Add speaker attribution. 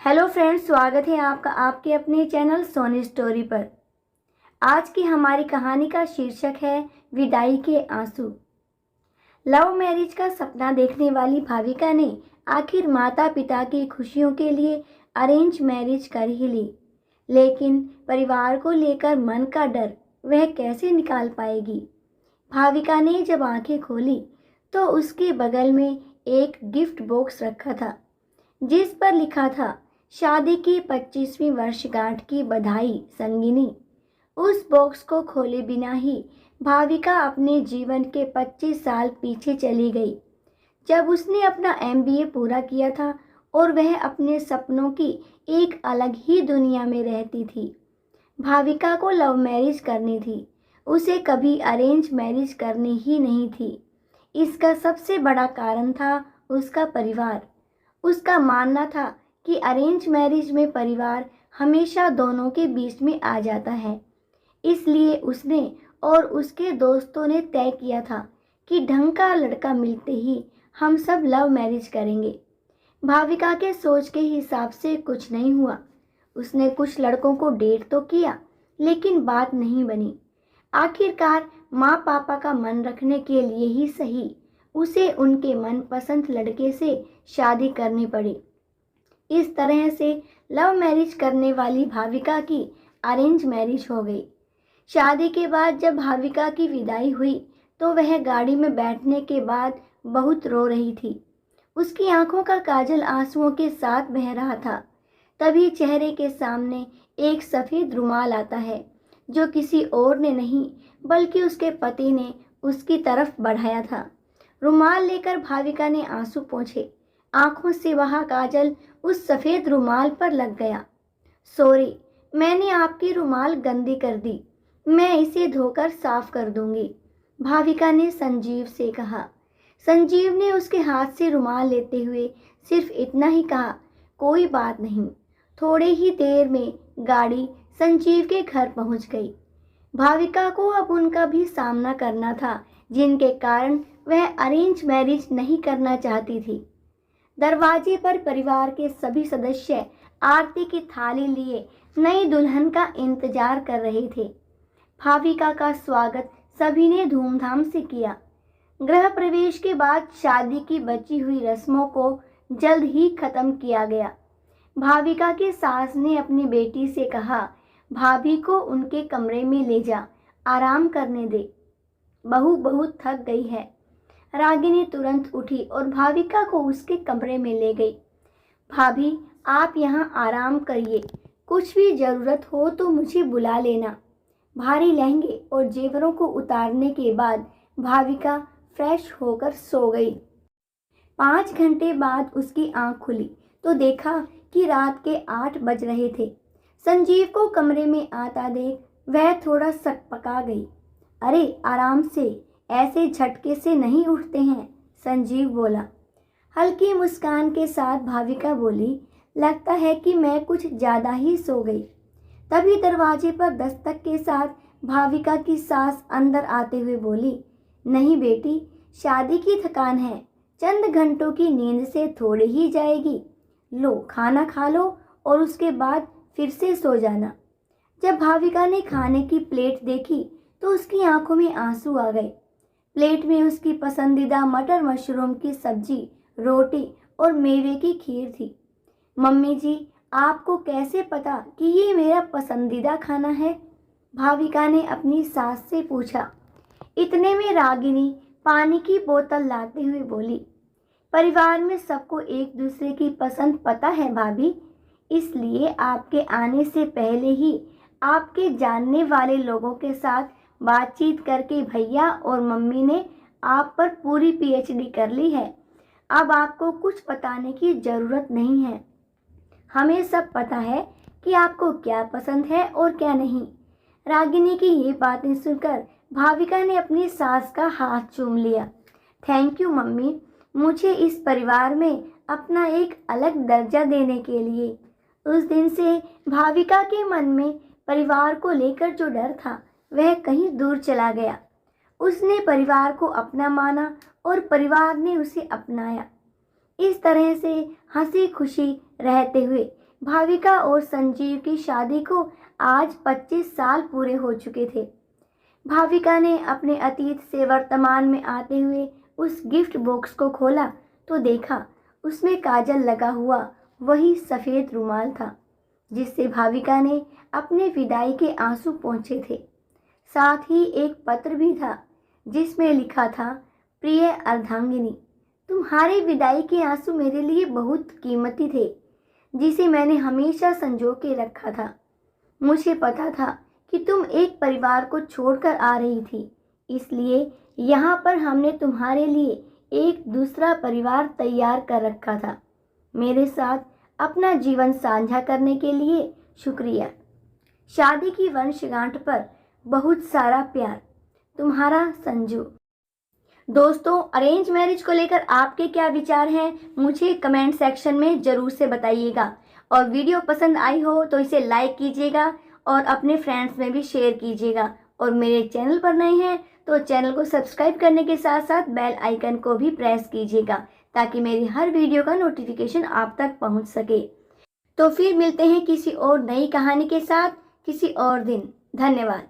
Speaker 1: Hello friends, स्वागत है आपका आपके अपने चैनल सोनी स्टोरी पर। आज की हमारी कहानी का शीर्षक है विदाई के आंसू। लव मैरिज का सपना देखने वाली भाविका ने आखिर माता पिता की खुशियों के लिए अरेंज मैरिज कर ही ली, लेकिन परिवार को लेकर मन का डर वह कैसे निकाल पाएगी। भाविका ने जब आंखें खोली तो उसके बगल में एक गिफ्ट बॉक्स रखा था, जिस पर लिखा था शादी की 25वीं वर्षगांठ की बधाई संगिनी। उस बॉक्स को खोले बिना ही भाविका अपने जीवन के 25 साल पीछे चली गई, जब उसने अपना एमबीए पूरा किया था और वह अपने सपनों की एक अलग ही दुनिया में रहती थी। भाविका को लव मैरिज करनी थी, उसे कभी अरेंज मैरिज करनी ही नहीं थी। इसका सबसे बड़ा कारण था उसका परिवार। उसका मानना था कि अरेंज मैरिज में परिवार हमेशा दोनों के बीच में आ जाता है। इसलिए उसने और उसके दोस्तों ने तय किया था कि ढंग का लड़का मिलते ही हम सब लव मैरिज करेंगे। भाविका के सोच के हिसाब से कुछ नहीं हुआ। उसने कुछ लड़कों को डेट तो किया, लेकिन बात नहीं बनी। आखिरकार माँ पापा का मन रखने के लिए ही सही, उसे उनके मनपसंद लड़के से शादी करनी पड़ी। इस तरह से लव मैरिज करने वाली भाविका की अरेंज मैरिज हो गई। शादी के बाद जब भाविका की विदाई हुई तो वह गाड़ी में बैठने के बाद बहुत रो रही थी। उसकी आंखों का काजल आंसुओं के साथ बह रहा था। तभी चेहरे के सामने एक सफ़ेद रुमाल आता है, जो किसी और ने नहीं बल्कि उसके पति ने उसकी तरफ बढ़ाया था। रुमाल लेकर भाविका ने आंसू पोंछे। आंखों से वहा काजल उस सफ़ेद रुमाल पर लग गया। सॉरी, मैंने आपकी रुमाल गंदी कर दी, मैं इसे धोकर साफ कर दूंगी, भाविका ने संजीव से कहा। संजीव ने उसके हाथ से रुमाल लेते हुए सिर्फ इतना ही कहा, कोई बात नहीं। थोड़े ही देर में गाड़ी संजीव के घर पहुंच गई। भाविका को अब उनका भी सामना करना था, जिनके कारण वह अरेंज मैरिज नहीं करना चाहती थी। दरवाजे पर परिवार के सभी सदस्य आरती की थाली लिए नई दुल्हन का इंतजार कर रहे थे। भाविका का स्वागत सभी ने धूमधाम से किया। गृह प्रवेश के बाद शादी की बची हुई रस्मों को जल्द ही खत्म किया गया। भाविका की सास ने अपनी बेटी से कहा, भाभी को उनके कमरे में ले जा, आराम करने दे, बहू बहुत थक गई है। रागिनी तुरंत उठी और भाविका को उसके कमरे में ले गई। भाभी, आप यहाँ आराम करिए, कुछ भी ज़रूरत हो तो मुझे बुला लेना। भारी लहंगे और जेवरों को उतारने के बाद भाविका फ्रेश होकर सो गई। 5 घंटे बाद उसकी आंख खुली तो देखा कि रात के 8 बज रहे थे। संजीव को कमरे में आता देख वह थोड़ा सकपका गई। अरे आराम से, ऐसे झटके से नहीं उठते हैं, संजीव बोला। हल्की मुस्कान के साथ भाविका बोली, लगता है कि मैं कुछ ज़्यादा ही सो गई। तभी दरवाजे पर दस्तक के साथ भाविका की सास अंदर आते हुए बोली, नहीं बेटी, शादी की थकान है, चंद घंटों की नींद से थोड़ी ही जाएगी। लो खाना खा लो और उसके बाद फिर से सो जाना। जब भाविका ने खाने की प्लेट देखी तो उसकी आंखों में आंसू आ गए। प्लेट में उसकी पसंदीदा मटर मशरूम की सब्जी, रोटी और मेवे की खीर थी। मम्मी जी, आपको कैसे पता कि ये मेरा पसंदीदा खाना है? भाविका ने अपनी सास से पूछा। इतने में रागिनी पानी की बोतल लाते हुए बोली, परिवार में सबको एक दूसरे की पसंद पता है भाभी, इसलिए आपके आने से पहले ही आपके जानने वाले लोगों के साथ बातचीत करके भैया और मम्मी ने आप पर पूरी पीएचडी कर ली है। अब आपको कुछ बताने की ज़रूरत नहीं है, हमें सब पता है कि आपको क्या पसंद है और क्या नहीं। रागिनी की ये बातें सुनकर भाविका ने अपनी सास का हाथ चूम लिया। थैंक यू मम्मी, मुझे इस परिवार में अपना एक अलग दर्जा देने के लिए। उस दिन से भाविका के मन में परिवार को लेकर जो डर था वह कहीं दूर चला गया। उसने परिवार को अपना माना और परिवार ने उसे अपनाया। इस तरह से हंसी खुशी रहते हुए भाविका और संजीव की शादी को आज 25 साल पूरे हो चुके थे। भाविका ने अपने अतीत से वर्तमान में आते हुए उस गिफ्ट बॉक्स को खोला तो देखा उसमें काजल लगा हुआ वही सफ़ेद रुमाल था जिससे भाविका ने अपने विदाई के आंसू पोंछे थे। साथ ही एक पत्र भी था जिसमें लिखा था, प्रिय अर्धांगिनी, तुम्हारे विदाई के आंसू मेरे लिए बहुत कीमती थे, जिसे मैंने हमेशा संजो के रखा था। मुझे पता था कि तुम एक परिवार को छोड़कर आ रही थी, इसलिए यहाँ पर हमने तुम्हारे लिए एक दूसरा परिवार तैयार कर रखा था। मेरे साथ अपना जीवन साझा करने के लिए शुक्रिया। शादी की वर्षगांठ पर बहुत सारा प्यार, तुम्हारा संजू। दोस्तों, अरेंज मैरिज को लेकर आपके क्या विचार हैं, मुझे कमेंट सेक्शन में ज़रूर से बताइएगा। और वीडियो पसंद आई हो तो इसे लाइक कीजिएगा और अपने फ्रेंड्स में भी शेयर कीजिएगा। और मेरे चैनल पर नए हैं तो चैनल को सब्सक्राइब करने के साथ साथ बेल आइकन को भी प्रेस कीजिएगा ताकि मेरी हर वीडियो का नोटिफिकेशन आप तक पहुंच सके। तो फिर मिलते हैं किसी और नई कहानी के साथ किसी और दिन। धन्यवाद।